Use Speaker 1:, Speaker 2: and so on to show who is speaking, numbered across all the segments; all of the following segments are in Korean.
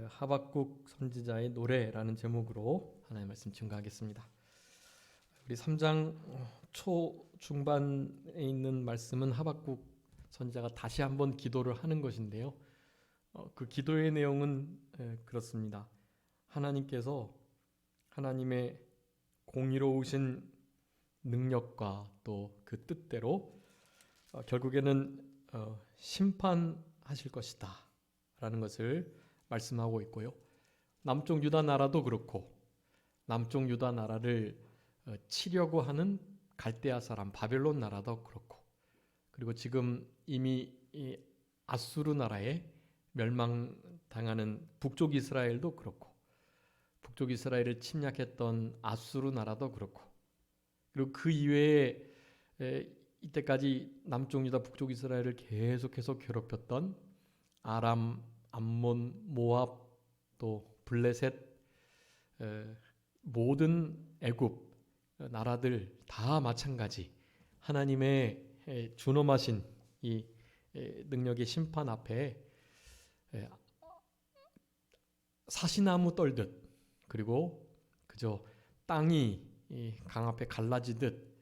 Speaker 1: 하박국 선지자의 노래라는 제목으로 하나님의 말씀 증거하겠습니다. 우리 3장 초중반에 있는 말씀은 하박국 선지자가 다시 한번 기도를 하는 것인데요. 그 기도의 내용은 그렇습니다. 하나님께서 하나님의 공의로우신 능력과 또 그 뜻대로 결국에는 심판하실 것이다 라는 것을 말씀하고 있고요. 남쪽 유다 나라도 그렇고 남쪽 유다 나라를 치려고 하는 갈대아 사람 바벨론 나라도 그렇고, 그리고 지금 이미 이 아수르 나라에 멸망당하는 북쪽 이스라엘도 그렇고, 북쪽 이스라엘을 침략했던 아수르 나라도 그렇고, 그리고 그 이외에 이때까지 남쪽 유다 북쪽 이스라엘을 계속해서 괴롭혔던 아람, 암몬, 모압, 또 블레셋, 모든 애굽 나라들 다 마찬가지 하나님의 준엄하신 이 능력의 심판 앞에 사시나무 떨듯, 그리고 그저 땅이 강 앞에 갈라지듯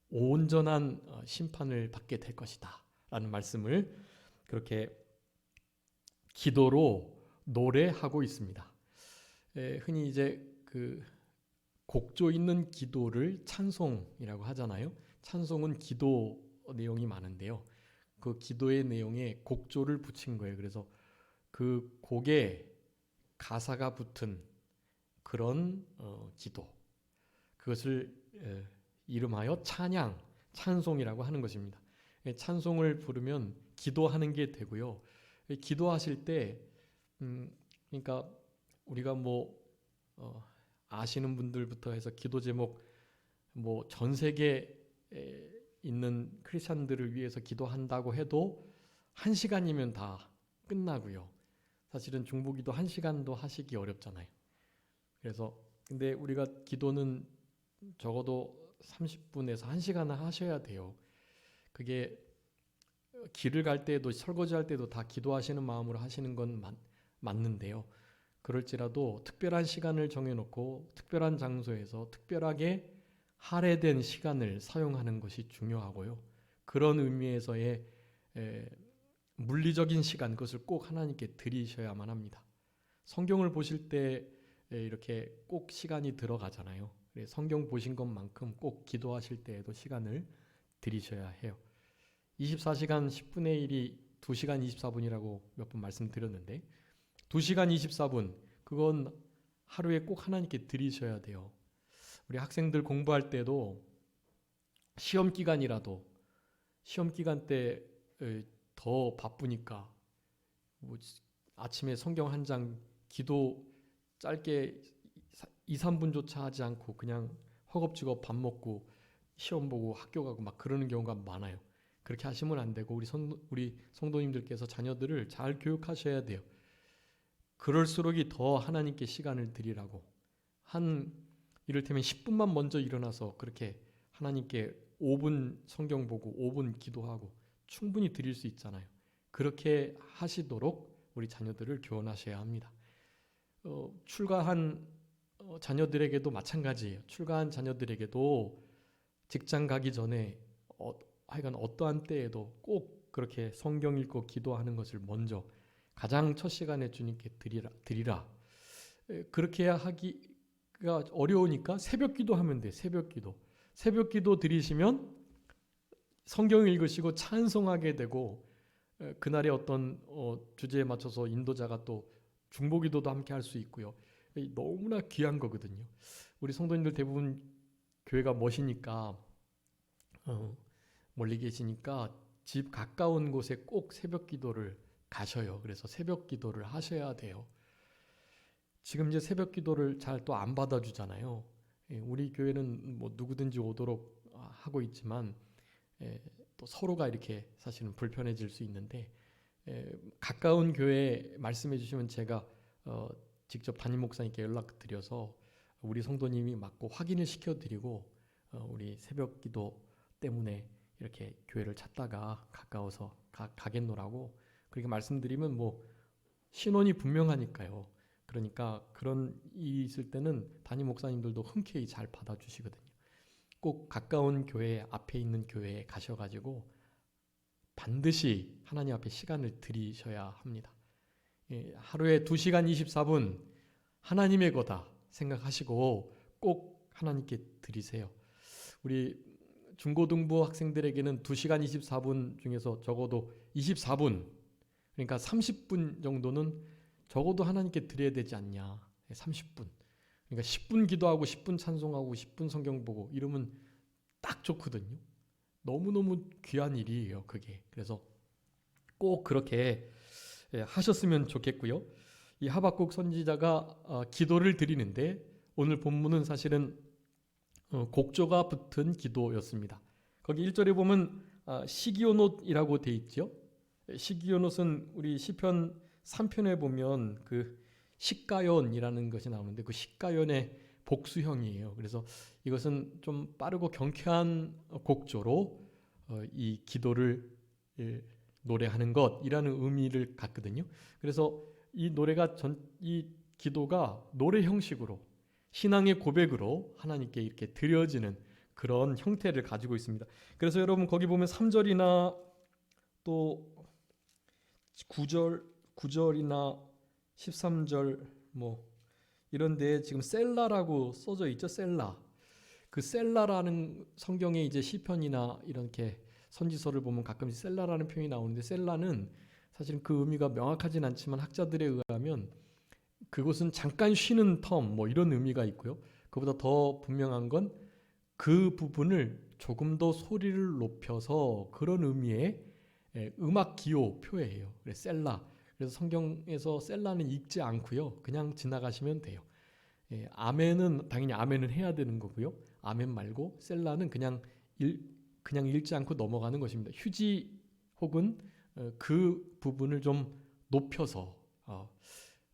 Speaker 1: 온전한 심판을 받게 될 것이다 라는 말씀을 그렇게 기도로 노래하고 있습니다. 흔히 이제 그 곡조 있는 기도를 찬송이라고 하잖아요. 찬송은 기도 내용이 많은데요. 그 기도의 내용에 곡조를 붙인 거예요. 그래서 그 곡에 가사가 붙은 그런 기도, 그것을 이름하여 찬양, 찬송이라고 하는 것입니다. 찬송을 부르면 기도하는 게 되고요. 기도하실 때 그러니까 우리가 아시는 분들부터 해서 기도 제목 전 세계에 있는 크리스천들을 위해서 기도한다고 해도 1시간이면 다 끝나고요. 사실은 중보기도 1시간도 하시기 어렵잖아요. 그래서 근데 우리가 기도는 적어도 30분에서 1시간은 하셔야 돼요. 그게 길을 갈 때도 설거지할 때도 다 기도하시는 마음으로 하시는 건 맞는데요. 그럴지라도 특별한 시간을 정해놓고 특별한 장소에서 특별하게 할애된 시간을 사용하는 것이 중요하고요. 그런 의미에서의 물리적인 시간, 그것을 꼭 하나님께 드리셔야만 합니다. 성경을 보실 때 이렇게 꼭 시간이 들어가잖아요. 성경 보신 것만큼 꼭 기도하실 때에도 시간을 드리셔야 해요. 24시간 10분의 1이 2시간 24분이라고 몇 번 말씀드렸는데 2시간 24분 그건 하루에 꼭 하나님께 드리셔야 돼요. 우리 학생들 공부할 때도 시험 기간이라도 시험 기간 때 더 바쁘니까 아침에 성경 한 장 기도 짧게 2, 3분조차 하지 않고 그냥 허겁지겁 밥 먹고 시험 보고 학교 가고 막 그러는 경우가 많아요. 그렇게 하시면 안 되고 우리 성도님들께서 자녀들을 잘 교육하셔야 돼요. 그럴수록이 더 하나님께 시간을 드리라고. 이를테면 10분만 먼저 일어나서 그렇게 하나님께 5분 성경 보고 5분 기도하고 충분히 드릴 수 있잖아요. 그렇게 하시도록 우리 자녀들을 교훈하셔야 합니다. 출가한 자녀들에게도 마찬가지예요. 출가한 자녀들에게도 직장 가기 전에 하여간 어떠한 때에도 꼭 그렇게 성경 읽고 기도하는 것을 먼저 가장 첫 시간에 주님께 드리라. 그렇게 해야 하기가 어려우니까 새벽 기도하면 돼. 새벽 기도 드리시면 성경 읽으시고 찬송하게 되고, 그날의 어떤 주제에 맞춰서 인도자가 또 중보기도도 함께 할 수 있고요. 너무나 귀한 거거든요. 우리 성도님들 대부분 교회가 머시니까 멀리 계시니까 집 가까운 곳에 꼭 새벽 기도를 가셔요. 그래서 새벽 기도를 하셔야 돼요. 지금 이제 새벽 기도를 잘 또 안 받아주잖아요. 우리 교회는 누구든지 오도록 하고 있지만 또 서로가 이렇게 사실은 불편해질 수 있는데, 가까운 교회에 말씀해 주시면 제가 직접 담임 목사님께 연락드려서 우리 성도님이 맞고 확인을 시켜드리고 우리 새벽 기도 때문에 이렇게 교회를 찾다가 가까워서 가겠노라고 그렇게 말씀드리면 신원이 분명하니까요. 그러니까 그런 일이 있을 때는 담임 목사님들도 흔쾌히 잘 받아주시거든요. 꼭 가까운 교회 앞에 있는 교회에 가셔가지고 반드시 하나님 앞에 시간을 들이셔야 합니다. 하루에 2시간 24분 하나님의 거다 생각하시고 꼭 하나님께 드리세요. 우리 중고등부 학생들에게는 2시간 24분 중에서 적어도 24분, 그러니까 30분 정도는 적어도 하나님께 드려야 되지 않냐. 30분. 그러니까 10분 기도하고 10분 찬송하고 10분 성경 보고 이러면 딱 좋거든요. 너무너무 귀한 일이에요, 그게. 그래서 꼭 그렇게 하셨으면 좋겠고요. 이 하박국 선지자가 기도를 드리는데 오늘 본문은 사실은 곡조가 붙은 기도였습니다. 거기 1절에 보면 시기오노트이라고 돼 있죠. 시기오노트는 우리 시편 3편에 보면 그 식가연이라는 것이 나오는데 그 식가연의 복수형이에요. 그래서 이것은 좀 빠르고 경쾌한 곡조로 이 기도를 노래하는 것이라는 의미를 갖거든요. 그래서 이 노래가 이 기도가 노래 형식으로 신앙의 고백으로 하나님께 이렇게 드려지는 그런 형태를 가지고 있습니다. 그래서 여러분 거기 보면 3절이나 또 9절이나 13절 뭐 이런 데 지금 셀라라고 써져 있죠. 셀라. 그 셀라라는 성경에 이제 시편이나 이렇게 선지서를 보면 가끔씩 셀라라는 표현이 나오는데 셀라는 사실 그 의미가 명확하진 않지만 학자들에 의하면 그곳은 잠깐 쉬는 텀 뭐 이런 의미가 있고요. 그보다 더 분명한 건 그 부분을 조금 더 소리를 높여서 그런 의미의 음악 기호 표예요. 그래서 셀라. 그래서 성경에서 셀라는 읽지 않고요. 그냥 지나가시면 돼요. 아멘은 당연히 아멘은 해야 되는 거고요. 아멘 말고 셀라는 그냥 읽지 않고 넘어가는 것입니다. 휴지 혹은 그 부분을 좀 높여서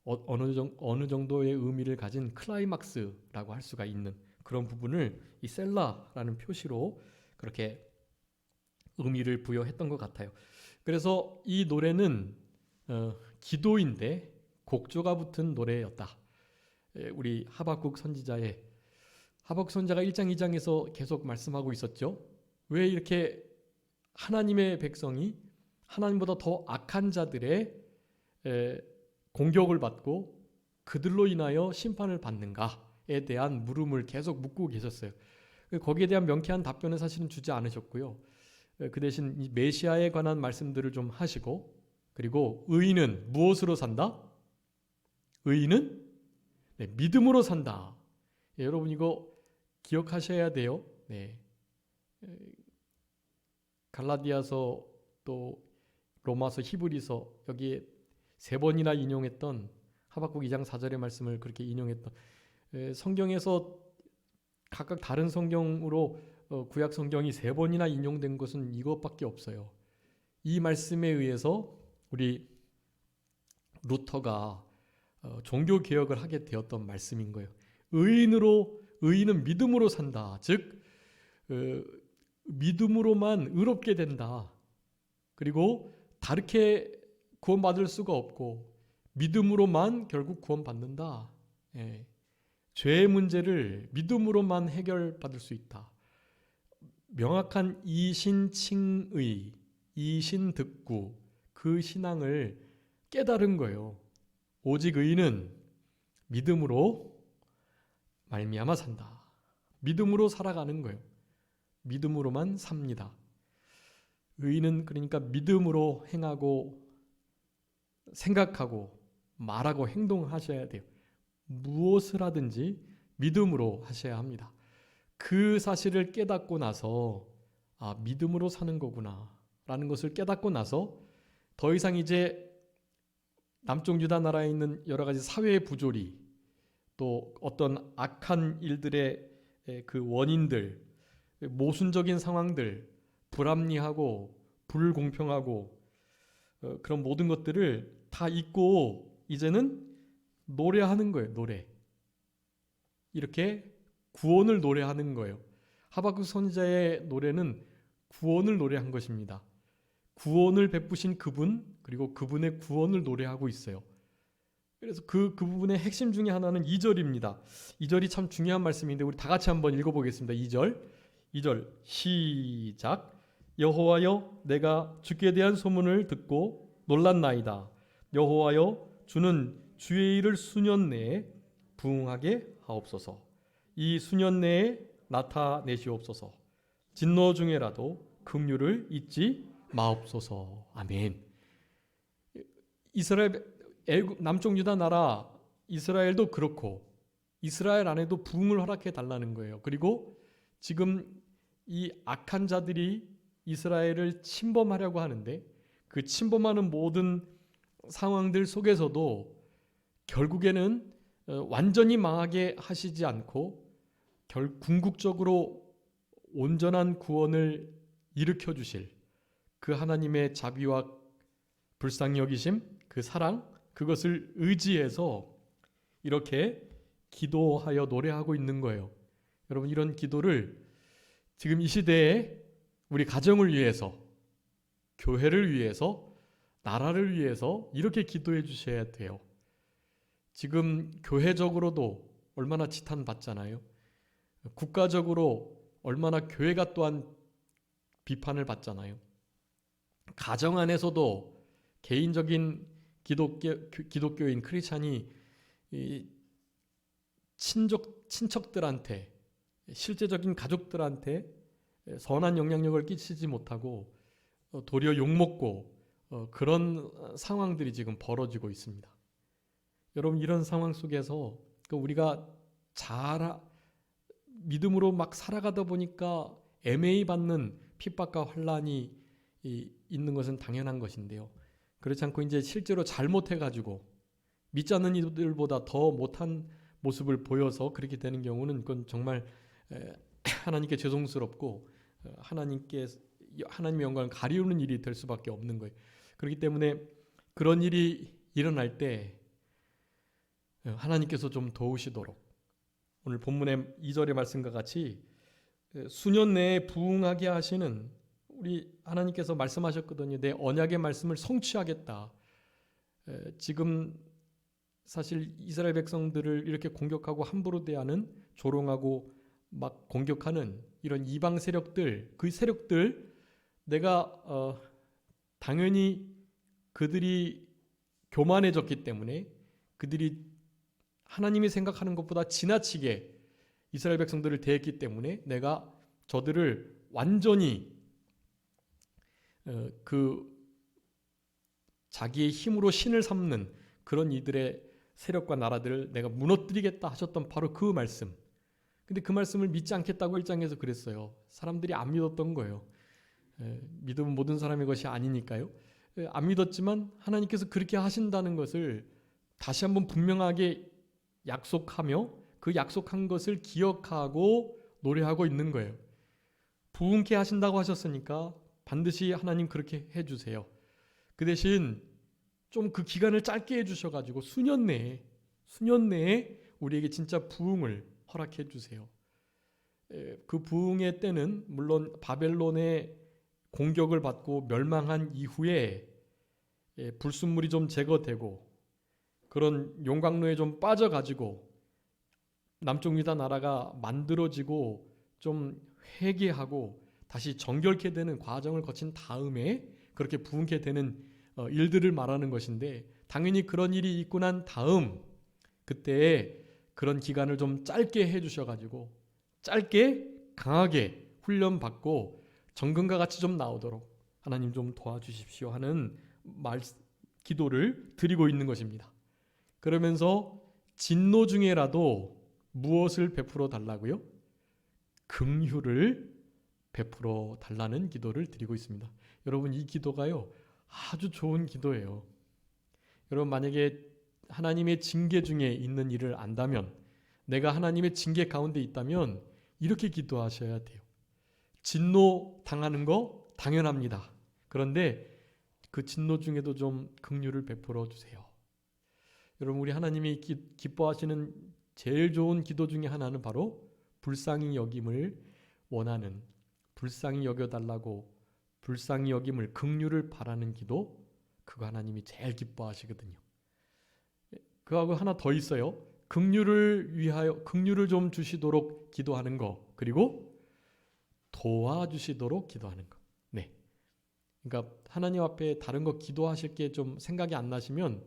Speaker 1: 어느 정도의 의미를 가진 클라이막스라고 할 수가 있는 그런 부분을 이 셀라라는 표시로 그렇게 의미를 부여했던 것 같아요. 그래서 이 노래는 기도인데 곡조가 붙은 노래였다. 우리 하박국 선지자가 1장 2장에서 계속 말씀하고 있었죠. 왜 이렇게 하나님의 백성이 하나님보다 더 악한 자들의 공격을 받고 그들로 인하여 심판을 받는가에 대한 물음을 계속 묻고 계셨어요. 거기에 대한 명쾌한 답변은 사실은 주지 않으셨고요. 그 대신 이 메시아에 관한 말씀들을 좀 하시고 그리고 의인은 무엇으로 산다? 의인은 믿음으로 산다. 여러분 이거 기억하셔야 돼요. 갈라디아서 또 로마서 히브리서 여기에 3번이나 인용했던 하박국 2장 4절의 말씀을 그렇게 인용했던 성경에서 각각 다른 성경으로 구약 성경이 3번이나 인용된 것은 이것밖에 없어요. 이 말씀에 의해서 우리 루터가 종교 개혁을 하게 되었던 말씀인 거예요. 의인은 믿음으로 산다. 즉 믿음으로만 의롭게 된다. 그리고 다르게 구원받을 수가 없고 믿음으로만 결국 구원받는다. 죄의 문제를 믿음으로만 해결받을 수 있다. 명확한 이신칭의, 이신득구 그 신앙을 깨달은 거예요. 오직 의인은 믿음으로 말미암아 산다. 믿음으로 살아가는 거예요. 믿음으로만 삽니다. 의인은 그러니까 믿음으로 행하고 생각하고 말하고 행동하셔야 돼요. 무엇을 하든지 믿음으로 하셔야 합니다. 그 사실을 깨닫고 나서 믿음으로 사는 거구나 라는 것을 깨닫고 나서 더 이상 이제 남쪽 유다 나라에 있는 여러 가지 사회의 부조리 또 어떤 악한 일들의 그 원인들 모순적인 상황들 불합리하고 불공평하고 그런 모든 것들을 다 잊고 이제는 노래하는 거예요. 노래. 이렇게 구원을 노래하는 거예요. 하박국 선지자의 노래는 구원을 노래한 것입니다. 구원을 베푸신 그분 그리고 그분의 구원을 노래하고 있어요. 그래서 그 부분의 핵심 중에 하나는 2절입니다. 2절이 참 중요한 말씀인데 우리 다 같이 한번 읽어보겠습니다. 2절 시작. 여호와여 내가 주께 대한 소문을 듣고 놀랐나이다. 여호와여 주는 주의 일을 수년 내에 부응하게 하옵소서. 이 수년 내에 나타내시옵소서. 진노 중에라도 긍휼을 잊지 마옵소서. 아멘. 이스라엘 남쪽 유다 나라 이스라엘도 그렇고 이스라엘 안에도 부흥을 허락해 달라는 거예요. 그리고 지금 이 악한 자들이 이스라엘을 침범하려고 하는데 그 침범하는 모든 상황들 속에서도 결국에는 완전히 망하게 하시지 않고 궁극적으로 온전한 구원을 일으켜 주실 그 하나님의 자비와 불쌍히 여기심, 그 사랑, 그것을 의지해서 이렇게 기도하여 노래하고 있는 거예요. 여러분 이런 기도를 지금 이 시대에 우리 가정을 위해서, 교회를 위해서, 나라를 위해서 이렇게 기도해 주셔야 돼요. 지금 교회적으로도 얼마나 지탄받잖아요. 국가적으로 얼마나 교회가 또한 비판을 받잖아요. 가정 안에서도 개인적인 기독교인 크리스찬이 친척들한테 실제적인 가족들한테 선한 영향력을 끼치지 못하고 도리어 욕먹고 그런 상황들이 지금 벌어지고 있습니다. 여러분 이런 상황 속에서 우리가 믿음으로 막 살아가다 보니까 애매히 받는 핍박과 환난이 있는 것은 당연한 것인데요. 그렇지 않고 이제 실제로 잘못해가지고 믿지 않는 이들보다 더 못한 모습을 보여서 그렇게 되는 경우는 그건 정말 하나님께 죄송스럽고 하나님의 영광을 가리우는 일이 될 수밖에 없는 거예요. 그렇기 때문에 그런 일이 일어날 때 하나님께서 좀 도우시도록 오늘 본문의 2절의 말씀과 같이 수년 내에 부응하게 하시는 우리 하나님께서 말씀하셨거든요. 내 언약의 말씀을 성취하겠다. 지금 사실 이스라엘 백성들을 이렇게 공격하고 함부로 대하는 조롱하고 막 공격하는 이런 이방 세력들, 그 세력들 내가 당연히 그들이 교만해졌기 때문에 그들이 하나님이 생각하는 것보다 지나치게 이스라엘 백성들을 대했기 때문에 내가 저들을 완전히 그 자기의 힘으로 신을 삼는 그런 이들의 세력과 나라들을 내가 무너뜨리겠다 하셨던 바로 그 말씀. 근데 그 말씀을 믿지 않겠다고 1장에서 그랬어요. 사람들이 안 믿었던 거예요. 믿음은 모든 사람의 것이 아니니까요. 안 믿었지만 하나님께서 그렇게 하신다는 것을 다시 한번 분명하게 약속하며 그 약속한 것을 기억하고 노래하고 있는 거예요. 부흥케 하신다고 하셨으니까 반드시 하나님 그렇게 해주세요. 그 대신 좀 그 기간을 짧게 해주셔가지고 수년 내에 우리에게 진짜 부흥을 허락해 주세요. 그 부흥의 때는 물론 바벨론의 공격을 받고 멸망한 이후에 불순물이 좀 제거되고 그런 용광로에 좀 빠져가지고 남쪽 유다 나라가 만들어지고 좀 회개하고 다시 정결케 되는 과정을 거친 다음에 그렇게 부흥케 되는 일들을 말하는 것인데 당연히 그런 일이 있고 난 다음 그때에 그런 기간을 좀 짧게 해주셔가지고 짧게 강하게 훈련받고 정금과 같이 좀 나오도록 하나님 좀 도와주십시오 하는 기도를 드리고 있는 것입니다. 그러면서 진노 중에라도 무엇을 베풀어 달라고요? 긍휼을 베풀어 달라는 기도를 드리고 있습니다. 여러분 이 기도가요 아주 좋은 기도예요. 여러분 만약에 하나님의 징계 중에 있는 일을 안다면 내가 하나님의 징계 가운데 있다면 이렇게 기도하셔야 돼요. 진노 당하는 거 당연합니다. 그런데 그 진노 중에도 좀 긍휼을 베풀어 주세요. 여러분 우리 하나님이 기뻐하시는 제일 좋은 기도 중에 하나는 바로 불쌍히 여김을 원하는 불쌍히 여겨달라고 불쌍히 여김을 긍휼을 바라는 기도 그거 하나님이 제일 기뻐하시거든요. 그하고 하나 더 있어요. 긍휼을 위하여 긍휼을 좀 주시도록 기도하는 거, 그리고 도와주시도록 기도하는 거. 네. 그러니까 하나님 앞에 다른 거 기도하실 게 좀 생각이 안 나시면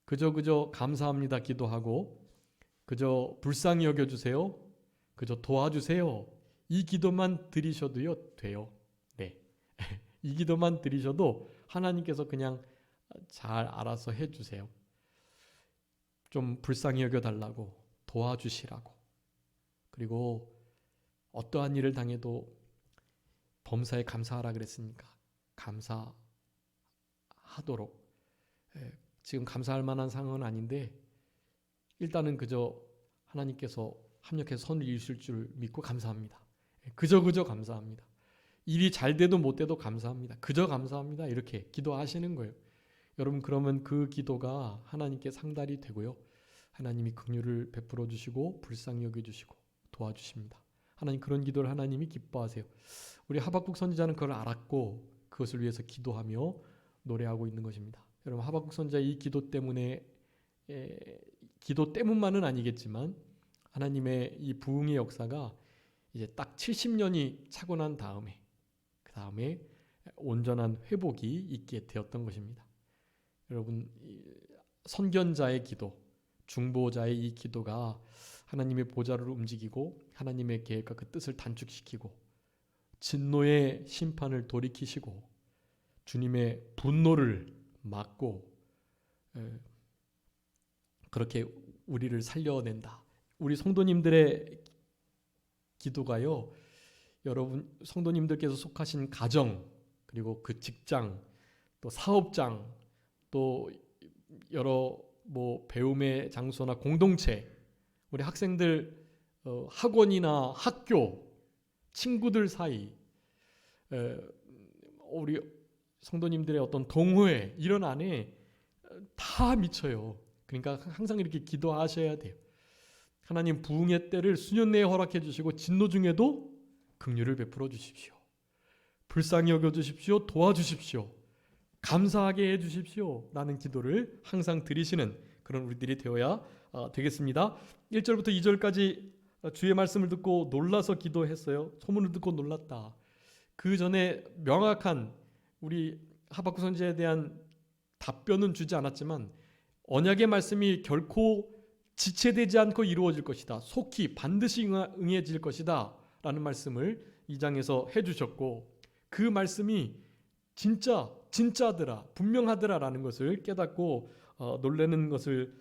Speaker 1: 그저 감사합니다 기도하고, 그저 불쌍히 여겨주세요, 그저 도와주세요, 이 기도만 드리셔도요 돼요. 네. 이 기도만 드리셔도 하나님께서 그냥 잘 알아서 해주세요. 좀 불쌍히 여겨달라고, 도와주시라고, 그리고 어떠한 일을 당해도 범사에 감사하라 그랬으니까 감사하도록. 지금 감사할 만한 상황은 아닌데 일단은 그저 하나님께서 합력해서 선을 이루실 줄 믿고 감사합니다. 그저 감사합니다. 일이 잘 돼도 못 돼도 감사합니다. 그저 감사합니다. 이렇게 기도하시는 거예요. 여러분, 그러면 그 기도가 하나님께 상달이 되고요. 하나님이 긍휼을 베풀어 주시고 불쌍히 여겨 주시고 도와주십니다. 하나님, 그런 기도를 하나님이 기뻐하세요. 우리 하박국 선지자는 그걸 알았고 그것을 위해서 기도하며 노래하고 있는 것입니다. 여러분, 하박국 선지자의 이 기도 때문에, 기도 때문만은 아니겠지만 하나님의 이 부흥의 역사가 이제 딱 70년이 차고 난 다음에, 그 다음에 온전한 회복이 있게 되었던 것입니다. 여러분, 선견자의 기도, 중보자의 이 기도가 하나님의 보좌를 움직이고 하나님의 계획과 그 뜻을 단축시키고 진노의 심판을 돌이키시고 주님의 분노를 막고 그렇게 우리를 살려낸다. 우리 성도님들의 기도가요, 여러분 성도님들께서 속하신 가정, 그리고 그 직장, 또 사업장, 또 여러 배움의 장소나 공동체, 우리 학생들 학원이나 학교, 친구들 사이, 우리 성도님들의 어떤 동호회, 이런 안에 다 미쳐요. 그러니까 항상 이렇게 기도하셔야 돼요. 하나님, 부흥의 때를 수년 내에 허락해 주시고 진노 중에도 긍휼을 베풀어 주십시오. 불쌍히 여겨 주십시오. 도와주십시오. 감사하게 해 주십시오. 라는 기도를 항상 드리시는 그런 우리들이 되어야 되겠습니다. 1절부터 2절까지 주의 말씀을 듣고 놀라서 기도했어요. 소문을 듣고 놀랐다. 그 전에 명확한 우리 하박국 선지자에 대한 답변은 주지 않았지만 언약의 말씀이 결코 지체되지 않고 이루어질 것이다. 속히 반드시 응해질 것이다. 라는 말씀을 2장에서 해주셨고, 그 말씀이 진짜더라, 분명하더라 라는 것을 깨닫고 놀라는 것을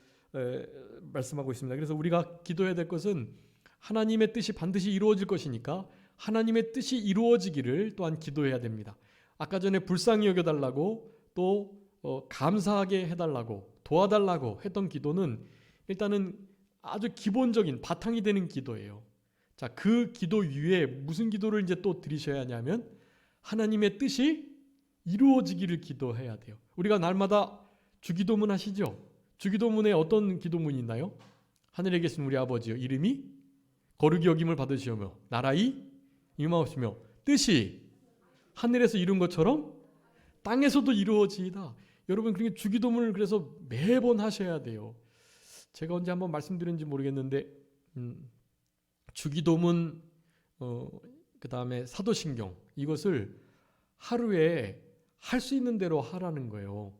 Speaker 1: 말씀하고 있습니다. 그래서 우리가 기도해야 될 것은 하나님의 뜻이 반드시 이루어질 것이니까 하나님의 뜻이 이루어지기를 또한 기도해야 됩니다. 아까 전에 불쌍히 여겨달라고, 또 감사하게 해달라고, 도와달라고 했던 기도는 일단은 아주 기본적인 바탕이 되는 기도예요. 자, 그 기도 위에 무슨 기도를 이제 또 드리셔야 하냐면 하나님의 뜻이 이루어지기를 기도해야 돼요. 우리가 날마다 주기도문 하시죠? 주기도문에 어떤 기도문이 있나요? 하늘에 계신 우리 아버지여, 이름이 거룩히 여김을 받으시오며 나라의 임하옵시며 뜻이 하늘에서 이룬 것처럼 땅에서도 이루어지이다. 여러분, 그러니까 주기도문을 그래서 매번 하셔야 돼요. 제가 언제 한번 말씀드렸는지 모르겠는데 주기도문, 그 다음에 사도신경, 이것을 하루에 할 수 있는 대로 하라는 거예요.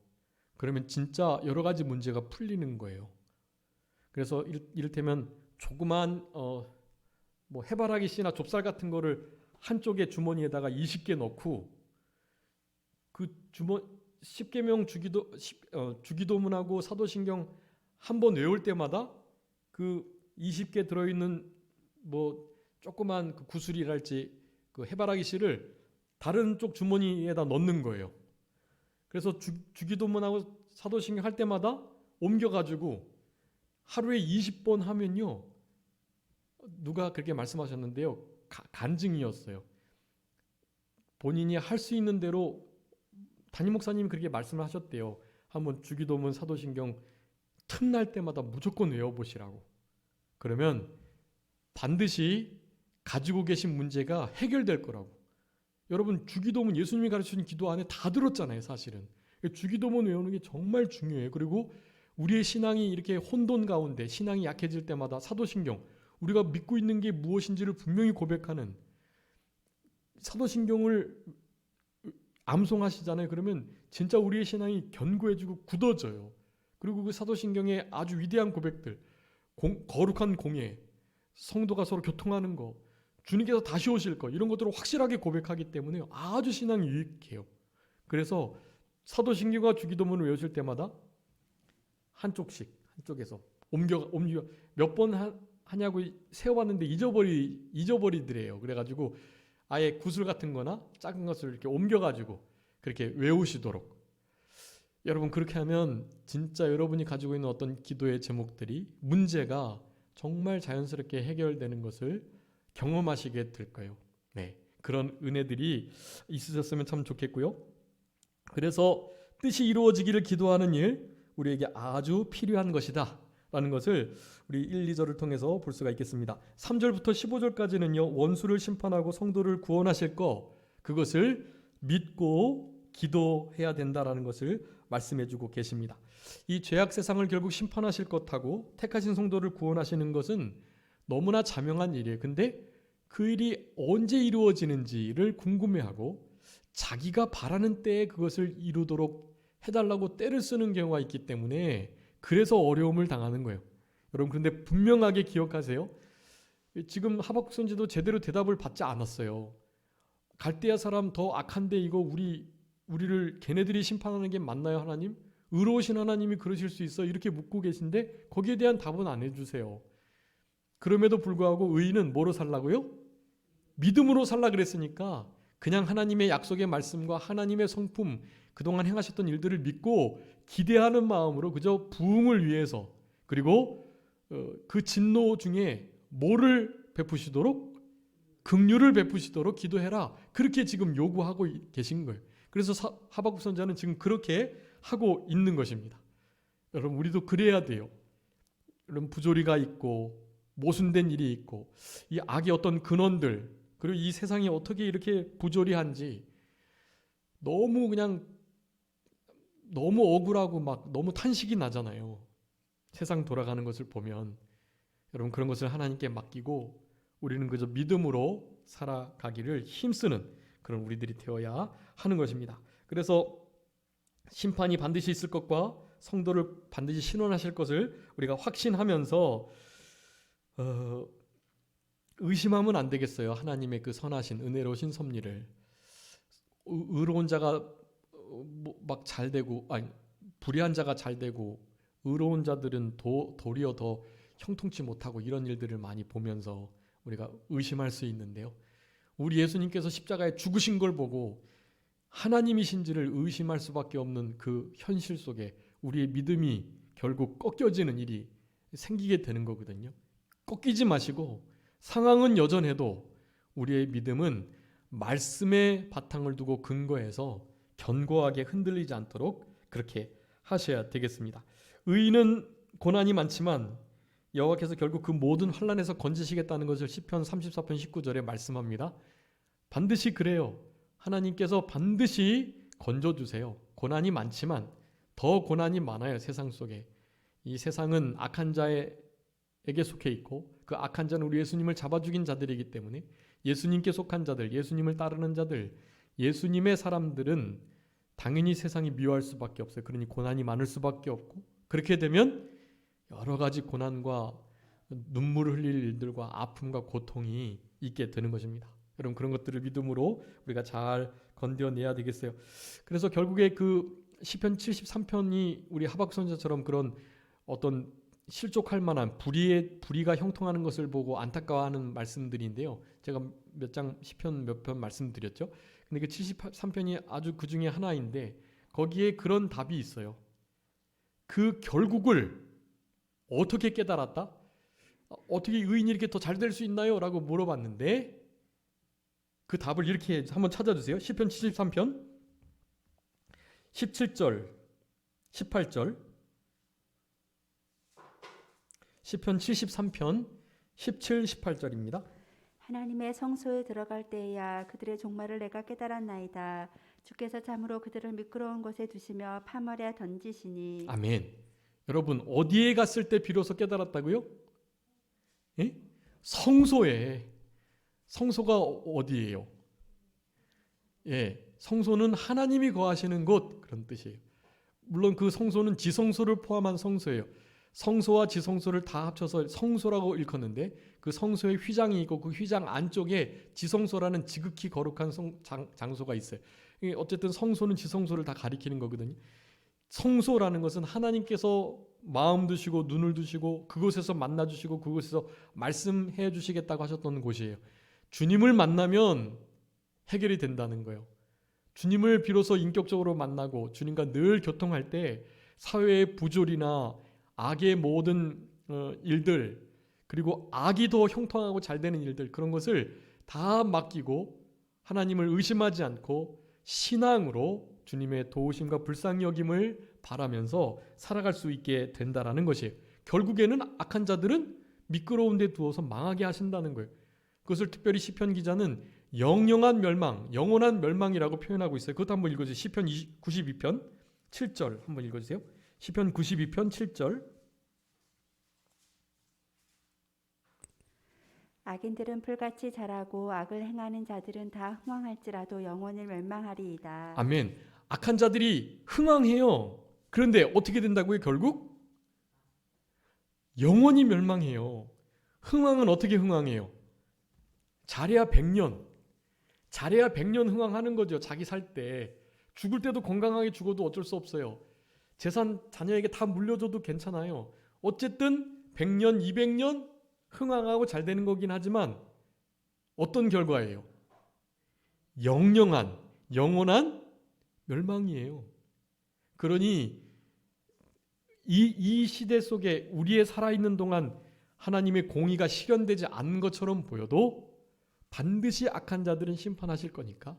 Speaker 1: 그러면 진짜 여러 가지 문제가 풀리는 거예요. 그래서 이를테면 조그만 해바라기 씨나 좁쌀 같은 거를 한쪽에 주머니에다가 20개 넣고 그 10계명 주기도문하고 사도신경 한 번 외울 때마다 그 20개 들어있는 조그만 그 구슬이랄지 그 해바라기 씨를 다른 쪽 주머니에다 넣는 거예요. 그래서 주기도문하고 사도신경 할 때마다 옮겨가지고 하루에 20번 하면요, 누가 그렇게 말씀하셨는데요, 간증이었어요. 본인이 할 수 있는 대로 담임 목사님이 그렇게 말씀을 하셨대요. 한번 주기도문, 사도신경 틈날 때마다 무조건 외워보시라고. 그러면 반드시 가지고 계신 문제가 해결될 거라고. 여러분, 주기도문 예수님이 가르치신 기도 안에 다 들었잖아요. 사실은 주기도문 외우는 게 정말 중요해요. 그리고 우리의 신앙이 이렇게 혼돈 가운데 신앙이 약해질 때마다 사도신경, 우리가 믿고 있는 게 무엇인지를 분명히 고백하는 사도신경을 암송하시잖아요. 그러면 진짜 우리의 신앙이 견고해지고 굳어져요. 그리고 그 사도신경의 아주 위대한 고백들, 거룩한 공예, 성도가 서로 교통하는 거, 주님께서 다시 오실 거, 이런 것들을 확실하게 고백하기 때문에 아주 신앙이 유익해요. 그래서 사도신경과 주기도문을 외우실 때마다 한쪽에서 옮겨 몇 번 하냐고 세워봤는데 잊어버리더래요. 그래가지고 아예 구슬 같은 거나 작은 것을 이렇게 옮겨가지고 그렇게 외우시도록. 여러분, 그렇게 하면 진짜 여러분이 가지고 있는 어떤 기도의 제목들이, 문제가 정말 자연스럽게 해결되는 것을 경험하시게 될 거예요. 네, 그런 은혜들이 있으셨으면 참 좋겠고요. 그래서 뜻이 이루어지기를 기도하는 일, 우리에게 아주 필요한 것이다 라는 것을 우리 1, 2절을 통해서 볼 수가 있겠습니다. 3절부터 15절까지는요, 원수를 심판하고 성도를 구원하실 거, 그것을 믿고 기도해야 된다라는 것을 말씀해 주고 계십니다. 이 죄악 세상을 결국 심판하실 것하고 택하신 성도를 구원하시는 것은 너무나 자명한 일이에요. 근데 그 일이 언제 이루어지는지를 궁금해하고 자기가 바라는 때에 그것을 이루도록 해달라고 때를 쓰는 경우가 있기 때문에 그래서 어려움을 당하는 거예요. 여러분, 그런데 분명하게 기억하세요. 지금 하박국 선지도 제대로 대답을 받지 않았어요. 갈대아 사람 더 악한데 이거 우리를 걔네들이 심판하는 게 맞나요, 하나님? 의로우신 하나님이 그러실 수 있어? 이렇게 묻고 계신데 거기에 대한 답은 안 해주세요. 그럼에도 불구하고 의인은 뭐로 살라고요? 믿음으로 살라 그랬으니까 그냥 하나님의 약속의 말씀과 하나님의 성품, 그동안 행하셨던 일들을 믿고 기대하는 마음으로 그저 부흥을 위해서, 그리고 그 진노 중에 뭐를 베푸시도록? 긍휼을 베푸시도록 기도해라. 그렇게 지금 요구하고 계신 거예요. 그래서 하박국 선지자는 지금 그렇게 하고 있는 것입니다. 여러분, 우리도 그래야 돼요. 여러분, 부조리가 있고 모순된 일이 있고 이 악의 어떤 근원들, 그리고 이 세상이 어떻게 이렇게 부조리한지 너무 억울하고 막 너무 탄식이 나잖아요. 세상 돌아가는 것을 보면. 여러분, 그런 것을 하나님께 맡기고 우리는 그저 믿음으로 살아가기를 힘쓰는 그런 우리들이 되어야 하는 것입니다. 그래서 심판이 반드시 있을 것과 성도를 반드시 신원하실 것을 우리가 확신하면서 의심하면 안 되겠어요. 하나님의 그 선하신 은혜로우신 섭리를. 의로운 자가 막 잘되고, 아니 불의한 자가 잘되고 의로운 자들은 도리어 더 형통치 못하고 이런 일들을 많이 보면서 우리가 의심할 수 있는데요. 우리 예수님께서 십자가에 죽으신 걸 보고 하나님이신지를 의심할 수밖에 없는 그 현실 속에 우리의 믿음이 결국 꺾여지는 일이 생기게 되는 거거든요. 꺾이지 마시고 상황은 여전해도 우리의 믿음은 말씀의 바탕을 두고 근거해서 견고하게 흔들리지 않도록 그렇게 하셔야 되겠습니다. 의인은 고난이 많지만 여호와께서 결국 그 모든 환난에서 건지시겠다는 것을 시편 34편 19절에 말씀합니다. 반드시 그래요. 하나님께서 반드시 건져주세요. 고난이 많지만 더 고난이 많아요. 세상 속에. 이 세상은 악한 자에게 속해 있고 그 악한 자는 우리 예수님을 잡아 죽인 자들이기 때문에 예수님께 속한 자들, 예수님을 따르는 자들, 예수님의 사람들은 당연히 세상이 미워할 수밖에 없어요. 그러니 고난이 많을 수밖에 없고, 그렇게 되면 여러 가지 고난과 눈물을 흘릴 일들과 아픔과 고통이 있게 되는 것입니다. 여러분, 그런 것들을 믿음으로 우리가 잘 건져내야 되겠어요. 그래서 결국에 그 시편 73편이 우리 하박국 선지자처럼 그런 어떤 실족할 만한 불의가 형통하는 것을 보고 안타까워하는 말씀들인데요. 제가 시편 몇 편 말씀드렸죠. 근데 그 73편이 아주 그 중에 하나인데 거기에 그런 답이 있어요. 그 결국을 어떻게 깨달았다? 어떻게 의인이 이렇게 더 잘 될 수 있나요? 라고 물어봤는데 그 답을 이렇게 한번 찾아주세요. 시편 73편 17절 18절 시편 73편 17, 18절입니다.
Speaker 2: 하나님의 성소에 들어갈 때에야 그들의 종말을 내가 깨달았나이다. 주께서 참으로 그들을 미끄러운 곳에 두시며 파멸에 던지시니.
Speaker 1: 아멘. 여러분 어디에 갔을 때 비로소 깨달았다고요? 예? 성소에. 성소가 어디예요? 예, 성소는 하나님이 거하시는 곳, 그런 뜻이에요. 물론 그 성소는 지성소를 포함한 성소예요. 성소와 지성소를 다 합쳐서 성소라고 일컫는데 그 성소에 휘장이 있고 그 휘장 안쪽에 지성소라는 지극히 거룩한 장소가 있어요. 어쨌든 성소는 지성소를 다 가리키는 거거든요. 성소라는 것은 하나님께서 마음 두시고 눈을 두시고 그곳에서 만나 주시고 그곳에서 말씀해 주시겠다고 하셨던 곳이에요. 주님을 만나면 해결이 된다는 거예요. 주님을 비로소 인격적으로 만나고 주님과 늘 교통할 때 사회의 부조리나 악의 모든 일들, 그리고 악이 더 형통하고 잘 되는 일들, 그런 것을 다 맡기고 하나님을 의심하지 않고 신앙으로 주님의 도우심과 불쌍히 여김을 바라면서 살아갈 수 있게 된다라는 것이에요. 결국에는 악한 자들은 미끄러운 데 두어서 망하게 하신다는 거예요. 그것을 특별히 시편 기자는 영영한 멸망, 영원한 멸망이라고 표현하고 있어요. 그것도 한번 읽어주세요. 시편 92편 7절 한번 읽어주세요. 시편 92편 7절.
Speaker 2: 악인들은 풀같이 자라고 악을 행하는 자들은 다 흥왕할지라도 영원히 멸망하리이다.
Speaker 1: 아멘. 악한 자들이 흥왕해요. 그런데 어떻게 된다고요? 결국 영원히 멸망해요. 흥왕은 어떻게 흥왕해요? 잘해야 100년. 잘해야 100년 흥왕하는 거죠. 자기 살 때. 죽을 때도 건강하게 죽어도 어쩔 수 없어요. 재산 자녀에게 다 물려줘도 괜찮아요. 어쨌든 100년, 200년 흥왕하고 잘 되는 거긴 하지만 어떤 결과예요? 영영한, 영원한 멸망이에요. 그러니 이 시대 속에 우리의 살아있는 동안 하나님의 공의가 실현되지 않은 것처럼 보여도 반드시 악한 자들은 심판하실 거니까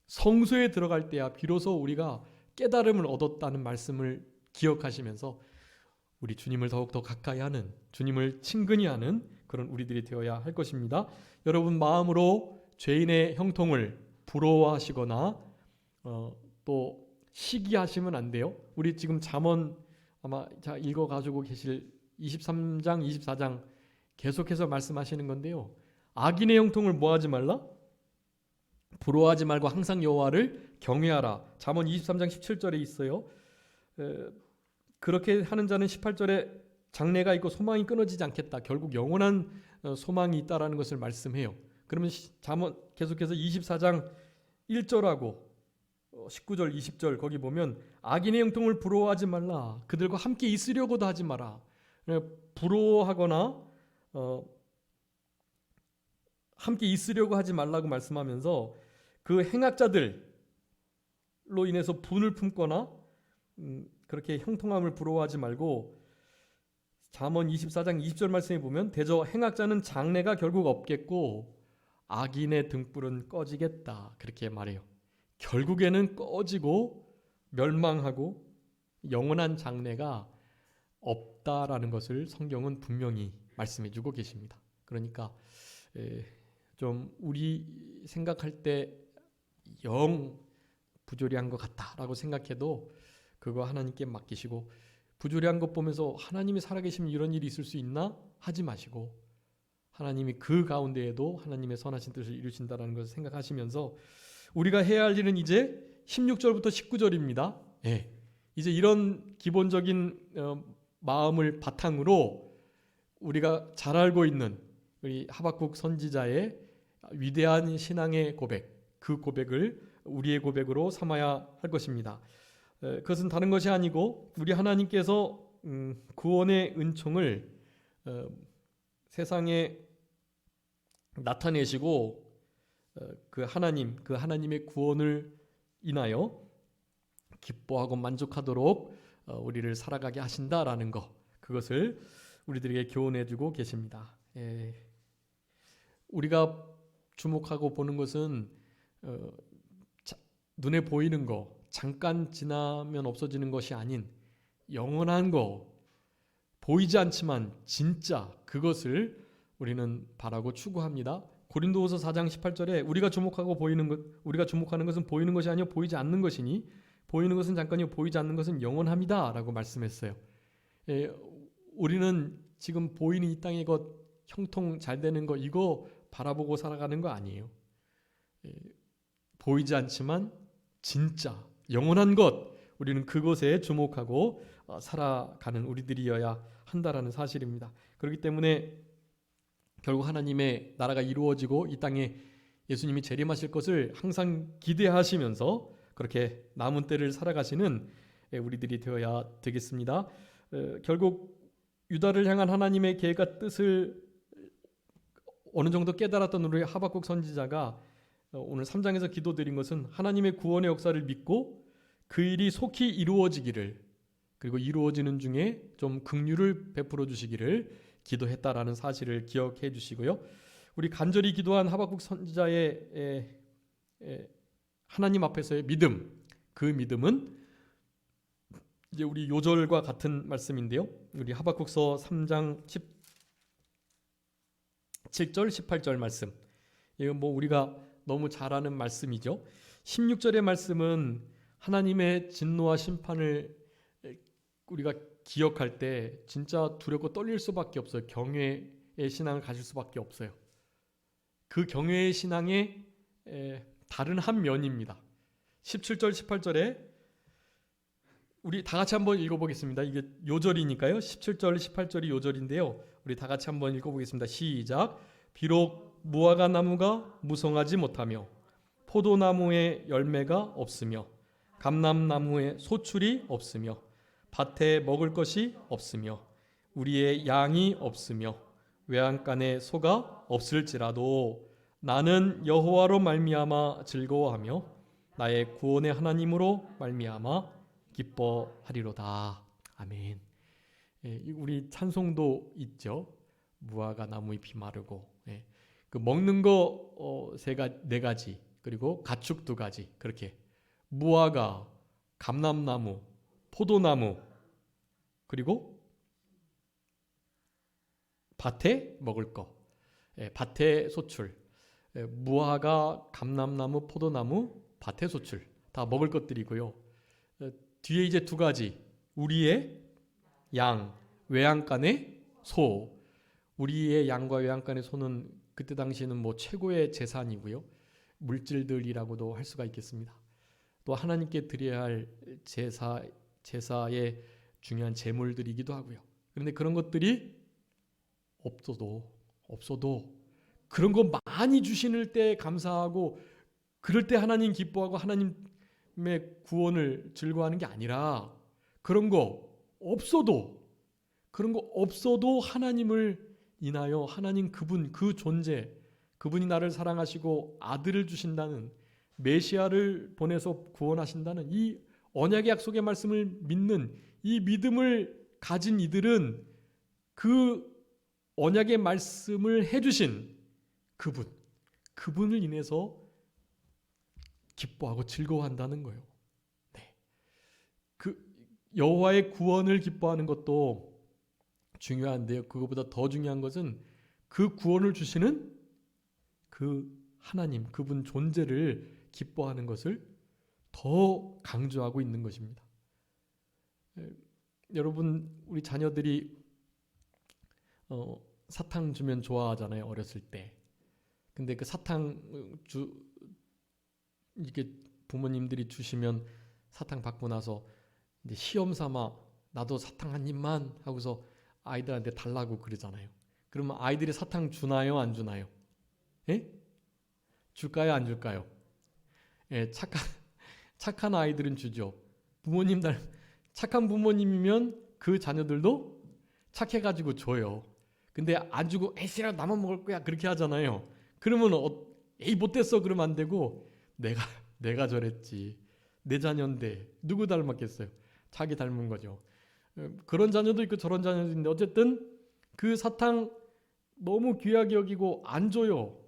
Speaker 1: 성소에 들어갈 때야 비로소 우리가 깨달음을 얻었다는 말씀을 기억하시면서 우리 주님을 더욱더 가까이 하는, 주님을 친근히 하는 그런 우리들이 되어야 할 것입니다. 여러분 마음으로 죄인의 형통을 부러워하시거나 또 시기하시면 안 돼요. 우리 지금 잠언 아마 읽어가지고 계실 23장, 24장 계속해서 말씀하시는 건데요. 악인의 형통을 뭐하지 말라? 부러워하지 말고 항상 여호와를 경외하라. 잠언 23장 17절에 있어요. 그렇게 하는 자는 18절에 장래가 있고 소망이 끊어지지 않겠다. 결국 영원한 소망이 있다라는 것을 말씀해요. 그러면 잠언 계속해서 24장 1절하고 19절 20절 거기 보면 악인의 형통을 부러워하지 말라. 그들과 함께 있으려고도 하지 마라. 부러워하거나 함께 있으려고 하지 말라고 말씀하면서 그 행악자들로 인해서 분을 품거나 그렇게 형통함을 부러워하지 말고 잠언 24장 20절 말씀에 보면 대저 행악자는 장래가 결국 없겠고 악인의 등불은 꺼지겠다 그렇게 말해요. 결국에는 꺼지고 멸망하고 영원한 장래가 없다라는 것을 성경은 분명히 말씀해주고 계십니다. 그러니까 좀 우리 생각할 때 영 부조리한 것 같다라고 생각해도 그거 하나님께 맡기시고 부조리한 것 보면서 하나님이 살아계시면 이런 일이 있을 수 있나? 하지 마시고 하나님이 그 가운데에도 하나님의 선하신 뜻을 이루신다는 것을 생각하시면서 우리가 해야 할 일은 이제 16절부터 19절입니다. 예, 이제 이런 기본적인 마음을 바탕으로 우리가 잘 알고 있는 우리 하박국 선지자의 위대한 신앙의 고백, 그 고백을 우리의 고백으로 삼아야 할 것입니다. 그것은 다른 것이 아니고 우리 하나님께서 구원의 은총을 세상에 나타내시고 그 하나님의 구원을 인하여 기뻐하고 만족하도록 우리를 살아가게 하신다라는 것, 그것을 우리들에게 교훈해주고 계십니다. 우리가 주목하고 보는 것은 눈에 보이는 거, 잠깐 지나면 없어지는 것이 아닌 영원한 거, 보이지 않지만 진짜 그것을 우리는 바라고 추구합니다. 고린도후서 4장 18절에 우리가 주목하는 것은 보이는 것이 아니요 보이지 않는 것이니 보이는 것은 잠깐이요 보이지 않는 것은 영원합니다 라고 말씀했어요. 우리는 지금 보이는 이 땅의 것, 형통 잘 되는 거 이거 바라보고 살아가는 거 아니에요. 보이지 않지만 진짜 영원한 것, 우리는 그것에 주목하고 살아가는 우리들이어야 한다라는 사실입니다. 그렇기 때문에 결국 하나님의 나라가 이루어지고 이 땅에 예수님이 재림하실 것을 항상 기대하시면서 그렇게 남은 때를 살아가시는 우리들이 되어야 되겠습니다. 결국 유다를 향한 하나님의 계획과 뜻을 어느 정도 깨달았던 우리 하박국 선지자가 오늘 3장에서 기도드린 것은 하나님의 구원의 역사를 믿고 그 일이 속히 이루어지기를, 그리고 이루어지는 중에 좀 긍휼을 베풀어 주시기를 기도했다라는 사실을 기억해 주시고요. 우리 간절히 기도한 하박국 선지자의 하나님 앞에서의 믿음, 그 믿음은 이제 우리 요절과 같은 말씀인데요. 우리 하박국서 3장 17절 18절 말씀. 이건 뭐 우리가 너무 잘 아는 말씀이죠. 16절의 말씀은 하나님의 진노와 심판을 우리가 기억할 때 진짜 두렵고 떨릴 수밖에 없어요. 경외의 신앙을 가질 수밖에 없어요. 그 경외의 신앙의 다른 한 면입니다. 17절 18절에 우리 다 같이 한번 읽어보겠습니다. 이게 요절이니까요. 17절 18절이 요절인데요. 우리 다 같이 한번 읽어보겠습니다. 시작. 비록 무화과 나무가 무성하지 못하며 포도나무에 열매가 없으며 감람나무에 소출이 없으며 밭에 먹을 것이 없으며 우리의 양이 없으며 외양간에 소가 없을지라도 나는 여호와로 말미암아 즐거워하며 나의 구원의 하나님으로 말미암아 기뻐하리로다. 아멘. 우리 찬송도 있죠. 무화과 나무 잎이 마르고, 그 먹는 거 네 가지, 그리고 가축 2가지, 그렇게 무화과, 감람나무, 포도나무, 그리고 밭에 먹을 거, 밭에 소출, 무화과, 감람나무, 포도나무, 밭에 소출 다 먹을 것들이고요. 뒤에 이제 2가지, 우리의 양, 외양간의 소. 우리의 양과 외양간의 소는 그때 당시에는 뭐 최고의 재산이고요. 물질들이라고도 할 수가 있겠습니다. 또 하나님께 드려야 할 제사의 중요한 제물들이기도 하고요. 그런데 그런 것들이 없어도 그런 거 많이 주시는 때 감사하고 그럴 때 하나님 기뻐하고 하나님의 구원을 즐거워하는 게 아니라 그런 거 없어도 하나님을 인하여 하나님 그분 그 존재, 그분이 나를 사랑하시고 아들을 주신다는, 메시아를 보내서 구원하신다는 이 언약의 약속의 말씀을 믿는 이 믿음을 가진 이들은 그 언약의 말씀을 해주신 그분을 인해서 기뻐하고 즐거워한다는 거예요. 네. 그 여호와의 구원을 기뻐하는 것도 중요한데요. 그것보다 더 중요한 것은 그 구원을 주시는 그 하나님, 그분 존재를 기뻐하는 것을 더 강조하고 있는 것입니다. 여러분, 우리 자녀들이 사탕 주면 좋아하잖아요. 어렸을 때. 근데 그 사탕 이렇게 부모님들이 주시면 사탕 받고 나서 이제 시험 삼아 나도 사탕 한 입만 하고서 아이들한테 달라고 그러잖아요. 그러면 아이들이 사탕 주나요, 안 주나요? 줄까요, 안 줄까요? 착한 아이들은 주죠. 착한 부모님이면 그 자녀들도 착해가지고 줘요. 근데 안 주고 에이씨라 나만 먹을 거야 그렇게 하잖아요. 그러면 에이 못됐어 그러면 안 되고 내가 저랬지. 내 자녀인데 누구 닮았겠어요? 자기 닮은 거죠. 그런 자녀도 있고 저런 자녀도 있는데 어쨌든 그 사탕 너무 귀하게 여기고 안 줘요.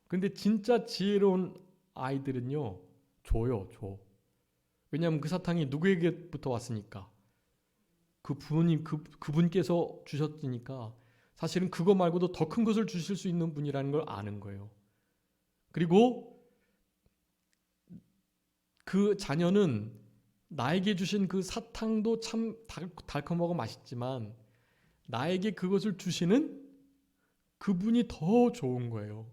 Speaker 1: 근데 진짜 지혜로운 아이들은요 줘요. 왜냐하면 그 사탕이 누구에게부터 왔으니까 그 부모님 그분께서 주셨으니까 사실은 그거 말고도 더 큰 것을 주실 수 있는 분이라는 걸 아는 거예요. 그리고 그 자녀는 나에게 주신 그 사탕도 참 달콤하고 맛있지만 나에게 그것을 주시는 그분이 더 좋은 거예요.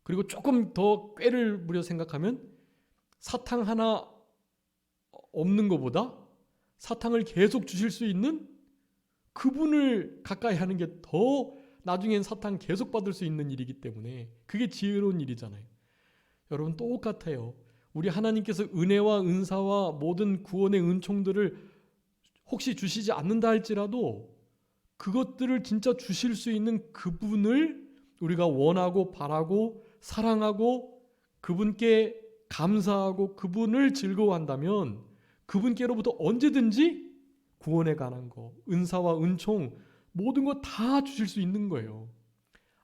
Speaker 1: 그리고 조금 더 꾀를 부려 생각하면 사탕 하나 없는 것보다 사탕을 계속 주실 수 있는 그분을 가까이 하는 게 더 나중엔 사탕 계속 받을 수 있는 일이기 때문에 그게 지혜로운 일이잖아요. 여러분 똑같아요. 우리 하나님께서 은혜와 은사와 모든 구원의 은총들을 혹시 주시지 않는다 할지라도 그것들을 진짜 주실 수 있는 그분을 우리가 원하고 바라고 사랑하고 그분께 감사하고 그분을 즐거워한다면 그분께로부터 언제든지 구원에 관한 거, 은사와 은총 모든 거 다 주실 수 있는 거예요.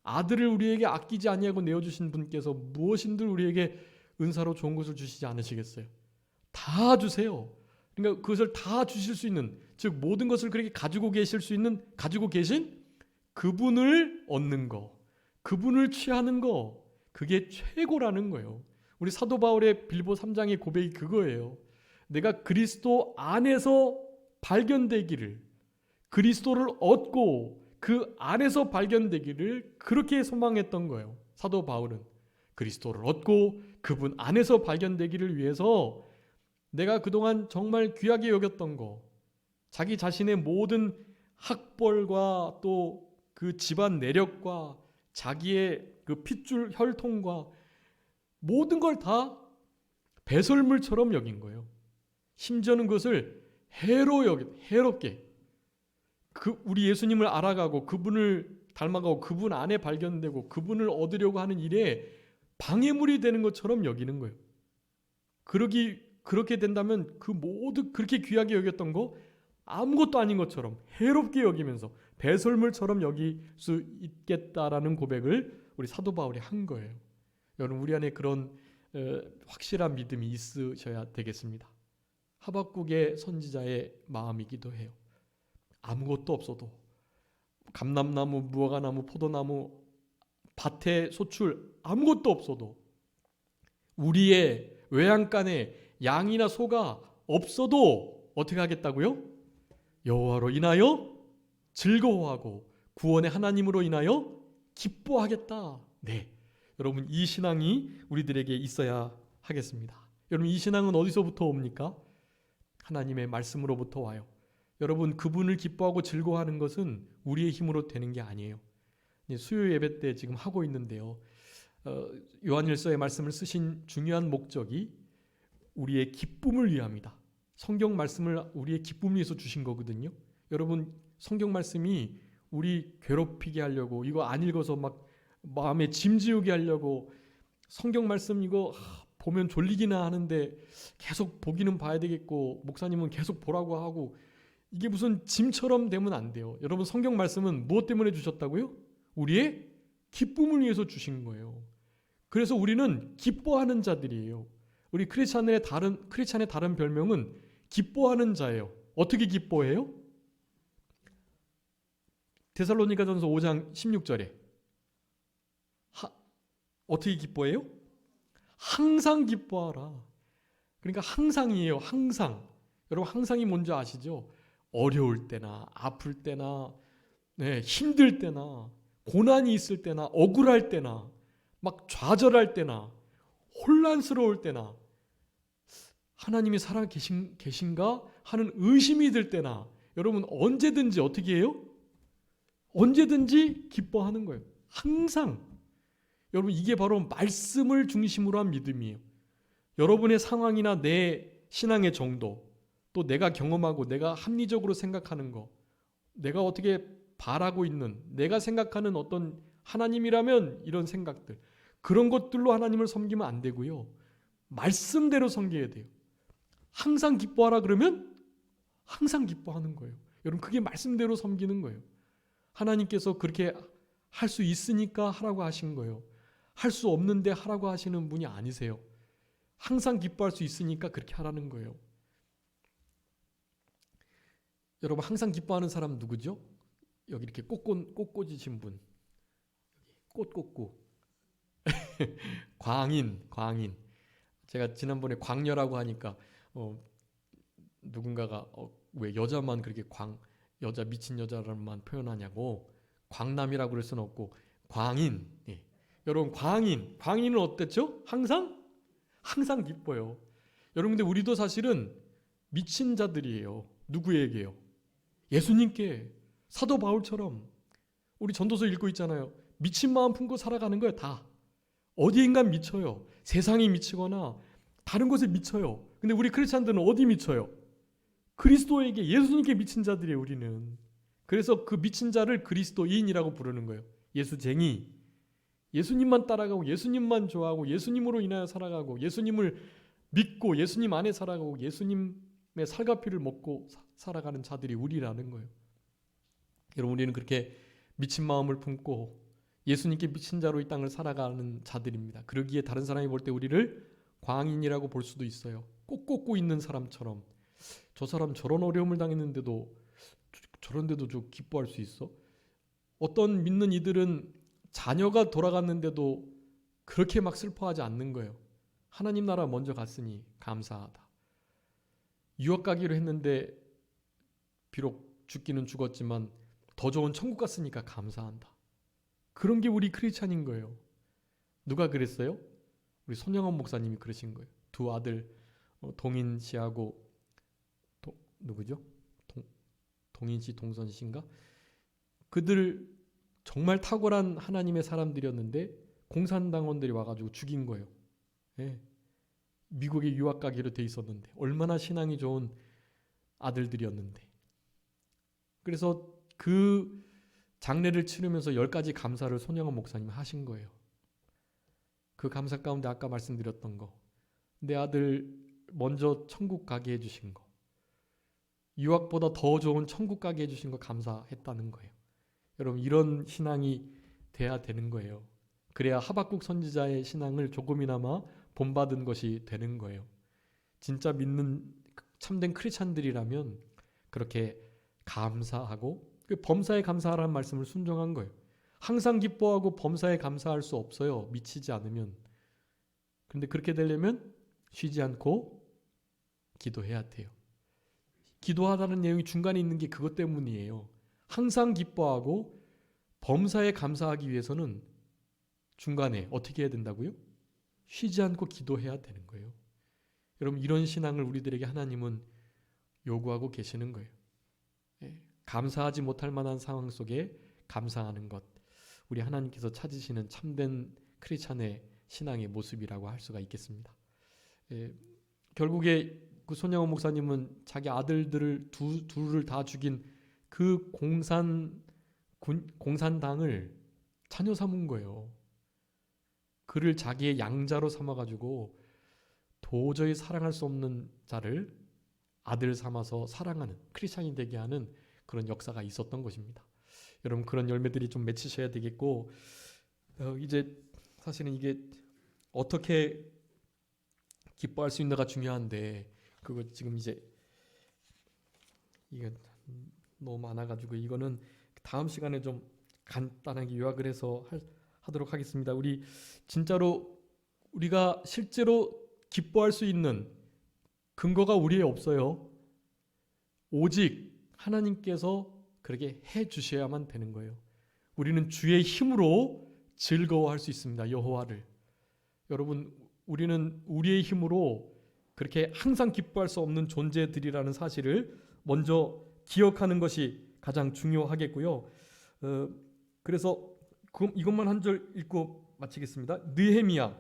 Speaker 1: 아들을 우리에게 아끼지 아니하고 내어주신 분께서 무엇인들 우리에게 은사로 좋은 것을 주시지 않으시겠어요? 다 주세요. 그러니까 그것을 다 주실 수 있는, 즉 모든 것을 그렇게 가지고 계실 수 있는, 가지고 계신 그분을 얻는 거, 그분을 취하는 거, 그게 최고라는 거예요. 우리 사도 바울의 빌보 3장의 고백이 그거예요. 내가 그리스도 안에서 발견되기를, 그리스도를 얻고 그 안에서 발견되기를 그렇게 소망했던 거예요. 사도 바울은 그리스도를 얻고 그분 안에서 발견되기를 위해서 내가 그동안 정말 귀하게 여겼던 거, 자기 자신의 모든 학벌과 또 그 집안 내력과 자기의 그 핏줄 혈통과 모든 걸 다 배설물처럼 여긴 거예요. 심지어는 그것을 해롭게 그 우리 예수님을 알아가고 그분을 닮아가고 그분 안에 발견되고 그분을 얻으려고 하는 일에 방해물이 되는 것처럼 여기는 거예요. 그렇게 된다면 그 모두 그렇게 귀하게 여겼던 거 아무것도 아닌 것처럼 해롭게 여기면서 배설물처럼 여길 수 있겠다라는 고백을 우리 사도 바울이 한 거예요. 여러분 우리 안에 그런 확실한 믿음이 있으셔야 되겠습니다. 하박국의 선지자의 마음이기도 해요. 아무것도 없어도 감람나무, 무화과나무, 포도나무, 밭에 소출 아무것도 없어도 우리의 외양간에 양이나 소가 없어도 어떻게 하겠다고요? 여호와로 인하여 즐거워하고 구원의 하나님으로 인하여 기뻐하겠다. 네, 여러분 이 신앙이 우리들에게 있어야 하겠습니다. 여러분 이 신앙은 어디서부터 옵니까? 하나님의 말씀으로부터 와요. 여러분 그분을 기뻐하고 즐거워하는 것은 우리의 힘으로 되는 게 아니에요. 수요 예배 때 지금 하고 있는데요. 요한일서의 말씀을 쓰신 중요한 목적이 우리의 기쁨을 위함이다. 성경 말씀을 우리의 기쁨을 위해서 주신 거거든요. 여러분 성경 말씀이 우리 괴롭히게 하려고 이거 안 읽어서 막 마음에 짐지우게 하려고 성경 말씀 이거 보면 졸리기나 하는데 계속 보기는 봐야 되겠고 목사님은 계속 보라고 하고 이게 무슨 짐처럼 되면 안 돼요. 여러분 성경 말씀은 무엇 때문에 주셨다고요? 우리의 기쁨을 위해서 주신 거예요. 그래서 우리는 기뻐하는 자들이에요. 우리 크리스찬의 다른 별명은 기뻐하는 자예요. 어떻게 기뻐해요? 데살로니가전서 5장 16절에 어떻게 기뻐해요? 항상 기뻐하라. 그러니까 항상이에요. 항상. 여러분 항상이 뭔지 아시죠? 어려울 때나 아플 때나 힘들 때나 고난이 있을 때나 억울할 때나 막 좌절할 때나 혼란스러울 때나 하나님이 살아 계신가 하는 의심이 들 때나 여러분 언제든지 어떻게 해요? 언제든지 기뻐하는 거예요. 항상. 여러분 이게 바로 말씀을 중심으로 한 믿음이에요. 여러분의 상황이나 내 신앙의 정도 또 내가 경험하고 내가 합리적으로 생각하는 거 내가 어떻게 바라고 있는 내가 생각하는 어떤 하나님이라면 이런 생각들 그런 것들로 하나님을 섬기면 안 되고요. 말씀대로 섬겨야 돼요. 항상 기뻐하라 그러면 항상 기뻐하는 거예요. 여러분 그게 말씀대로 섬기는 거예요. 하나님께서 그렇게 할 수 있으니까 하라고 하신 거예요. 할 수 없는데 하라고 하시는 분이 아니세요. 항상 기뻐할 수 있으니까 그렇게 하라는 거예요. 여러분 항상 기뻐하는 사람 누구죠? 여기 이렇게 꽃꽂이신 분. 꽃 꽂고 광인. 제가 지난번에 광녀라고 하니까 누군가가 왜 여자만 그렇게 여자 미친 여자라만 표현하냐고 광남이라고 그럴 수는 없고 광인. 예. 여러분 광인은 어땠죠? 항상 기뻐요. 여러분들 우리도 사실은 미친 자들이에요. 누구에게요? 예수님께. 사도 바울처럼 우리 전도서 읽고 있잖아요. 미친 마음 품고 살아가는 거예요. 다. 어디인가 미쳐요. 세상이 미치거나 다른 곳에 미쳐요. 근데 우리 크리스찬들은 어디 미쳐요? 그리스도에게, 예수님께 미친 자들이에요. 우리는. 그래서 그 미친 자를 그리스도인이라고 부르는 거예요. 예수쟁이. 예수님만 따라가고 예수님만 좋아하고 예수님으로 인하여 살아가고 예수님을 믿고 예수님 안에 살아가고 예수님의 살갑이를 먹고 살아가는 자들이 우리라는 거예요. 여러분 우리는 그렇게 미친 마음을 품고 예수님께 미친 자로 이 땅을 살아가는 자들입니다. 그러기에 다른 사람이 볼 때 우리를 광인이라고 볼 수도 있어요. 꼭 꽂고 있는 사람처럼. 저 사람 저런 어려움을 당했는데도 저런데도 좀 기뻐할 수 있어? 어떤 믿는 이들은 자녀가 돌아갔는데도 그렇게 막 슬퍼하지 않는 거예요. 하나님 나라 먼저 갔으니 감사하다. 유학 가기로 했는데 비록 죽기는 죽었지만 더 좋은 천국 갔으니까 감사한다. 그런 게 우리 크리스찬인 거예요. 누가 그랬어요? 우리 손영원 목사님이 그러신 거예요. 두 아들 동인 씨하고 누구죠? 동인 씨, 동선 씨인가? 그들 정말 탁월한 하나님의 사람들이었는데 공산당원들이 와가지고 죽인 거예요. 예. 미국에 유학 가기로 돼 있었는데 얼마나 신앙이 좋은 아들들이었는데. 그래서 그 장례를 치르면서 10가지 감사를 손영원 목사님이 하신 거예요. 그 감사 가운데 아까 말씀드렸던 거, 내 아들 먼저 천국 가게 해주신 거, 유학보다 더 좋은 천국 가게 해주신 거 감사했다는 거예요. 여러분 이런 신앙이 돼야 되는 거예요. 그래야 하박국 선지자의 신앙을 조금이나마 본받은 것이 되는 거예요. 진짜 믿는 참된 크리스찬들이라면 그렇게 감사하고 그 범사에 감사하라는 말씀을 순종한 거예요. 항상 기뻐하고 범사에 감사할 수 없어요. 미치지 않으면. 그런데 그렇게 되려면 쉬지 않고 기도해야 돼요. 기도하다는 내용이 중간에 있는 게 그것 때문이에요. 항상 기뻐하고 범사에 감사하기 위해서는 중간에 어떻게 해야 된다고요? 쉬지 않고 기도해야 되는 거예요. 여러분 이런 신앙을 우리들에게 하나님은 요구하고 계시는 거예요. 감사하지 못할 만한 상황 속에 감사하는 것, 우리 하나님께서 찾으시는 참된 크리스찬의 신앙의 모습이라고 할 수가 있겠습니다. 결국에 그 손영원 목사님은 자기 아들들을 둘을 다 죽인 그 공산당을 자녀 삼은 거예요. 그를 자기의 양자로 삼아가지고 도저히 사랑할 수 없는 자를 아들 삼아서 사랑하는 크리스찬이 되게 하는 그런 역사가 있었던 것입니다. 여러분 그런 열매들이 좀 맺히셔야 되겠고 이제 사실은 이게 어떻게 기뻐할 수 있는가 중요한데 그거 지금 이제 이게 너무 많아가지고 이거는 다음 시간에 좀 간단하게 요약을 해서 하도록 하겠습니다. 우리 진짜로 우리가 실제로 기뻐할 수 있는 근거가 우리에 없어요. 오직 하나님께서 그렇게 해 주셔야만 되는 거예요. 우리는 주의 힘으로 즐거워할 수 있습니다. 여호와를. 여러분 우리는 우리의 힘으로 그렇게 항상 기뻐할 수 없는 존재들이라는 사실을 먼저 기억하는 것이 가장 중요하겠고요. 그래서 이것만 한 절 읽고 마치겠습니다. 느헤미야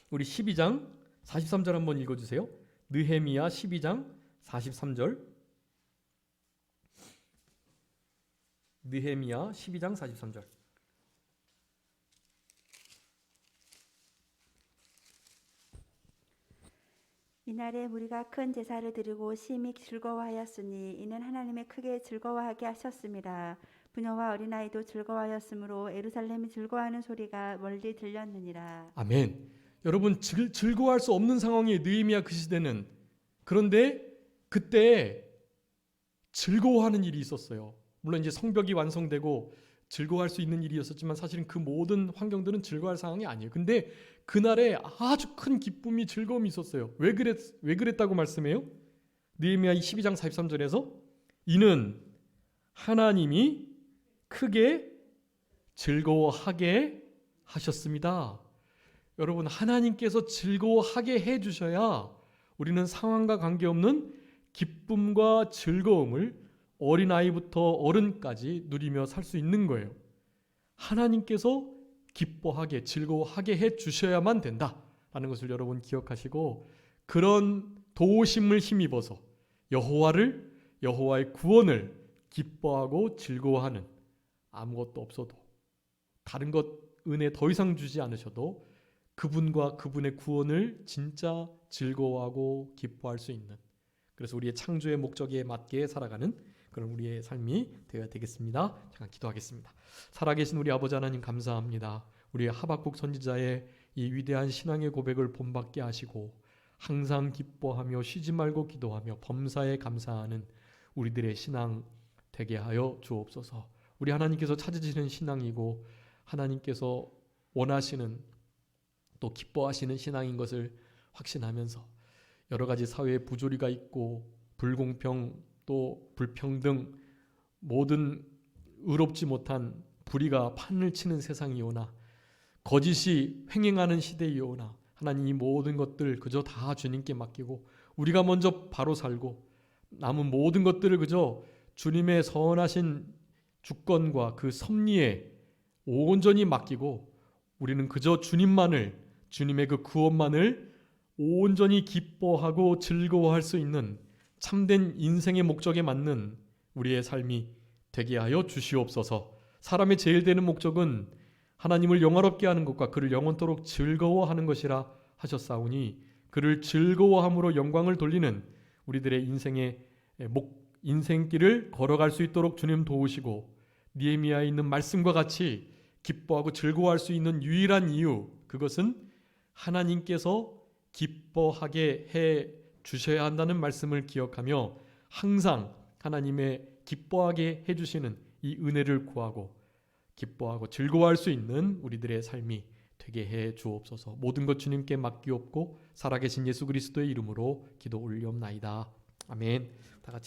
Speaker 1: 우리 12장 43절 한번 읽어주세요. 느헤미야 12장 43절. 느헤미야 12장 43절.
Speaker 2: 이날에 우리가 큰 제사를 드리고 심히 즐거워하였으니 이는 하나님의 크게 즐거워하게 하셨습니다. 부녀와 어린아이도 즐거워하였으므로 예루살렘이 즐거워하는 소리가 멀리 들렸느니라.
Speaker 1: 아멘. 여러분 즐거워할 수 없는 상황이에요. 느헤미야 그 시대는. 그런데 그때 즐거워하는 일이 있었어요. 물론 이제 성벽이 완성되고 즐거워할 수 있는 일이었었지만 사실은 그 모든 환경들은 즐거워할 상황이 아니에요. 근데 그날에 아주 큰 기쁨이 즐거움이 있었어요. 왜 그랬다고 말씀해요? 느헤미야 12장 43절에서 이는 하나님이 크게 즐거워하게 하셨습니다. 여러분, 하나님께서 즐거워하게 해주셔야 우리는 상황과 관계없는 기쁨과 즐거움을 어린아이부터 어른까지 누리며 살 수 있는 거예요. 하나님께서 기뻐하게 즐거워하게 해주셔야만 된다라는 것을 여러분 기억하시고, 그런 도우심을 힘입어서 여호와의 구원을 기뻐하고 즐거워하는, 아무것도 없어도 다른 것 은혜 더 이상 주지 않으셔도 그분과 그분의 구원을 진짜 즐거워하고 기뻐할 수 있는, 그래서 우리의 창조의 목적에 맞게 살아가는 그런 우리의 삶이 되어야 되겠습니다. 잠깐 기도하겠습니다. 살아계신 우리 아버지 하나님, 감사합니다. 우리 하박국 선지자의 이 위대한 신앙의 고백을 본받게 하시고 항상 기뻐하며 쉬지 말고 기도하며 범사에 감사하는 우리들의 신앙 되게 하여 주옵소서. 우리 하나님께서 찾으시는 신앙이고 하나님께서 원하시는 또 기뻐하시는 신앙인 것을 확신하면서 여러 가지 사회에 부조리가 있고 불공평 또 불평등, 모든 의롭지 못한 불의가 판을 치는 세상이오나 거짓이 횡행하는 시대이오나 하나님, 이 모든 것들 그저 다 주님께 맡기고 우리가 먼저 바로 살고 남은 모든 것들을 그저 주님의 선하신 주권과 그 섭리에 온전히 맡기고 우리는 그저 주님의 그 구원만을 온전히 기뻐하고 즐거워할 수 있는 참된 인생의 목적에 맞는 우리의 삶이 되게 하여 주시옵소서. 사람의 제일 되는 목적은 하나님을 영화롭게 하는 것과 그를 영원토록 즐거워하는 것이라 하셨사오니, 그를 즐거워함으로 영광을 돌리는 우리들의 인생길을 걸어갈 수 있도록 주님 도우시고, 느헤미야에 있는 말씀과 같이 기뻐하고 즐거워할 수 있는 유일한 이유, 그것은 하나님께서 기뻐하게 해 주셔야 한다는 말씀을 기억하며 항상 하나님의 기뻐하게 해주시는 이 은혜를 구하고 기뻐하고 즐거워할 수 있는 우리들의 삶이 되게 해 주옵소서. 모든 것 주님께 맡기옵고 살아계신 예수 그리스도의 이름으로 기도 올리옵나이다. 아멘. 다 같이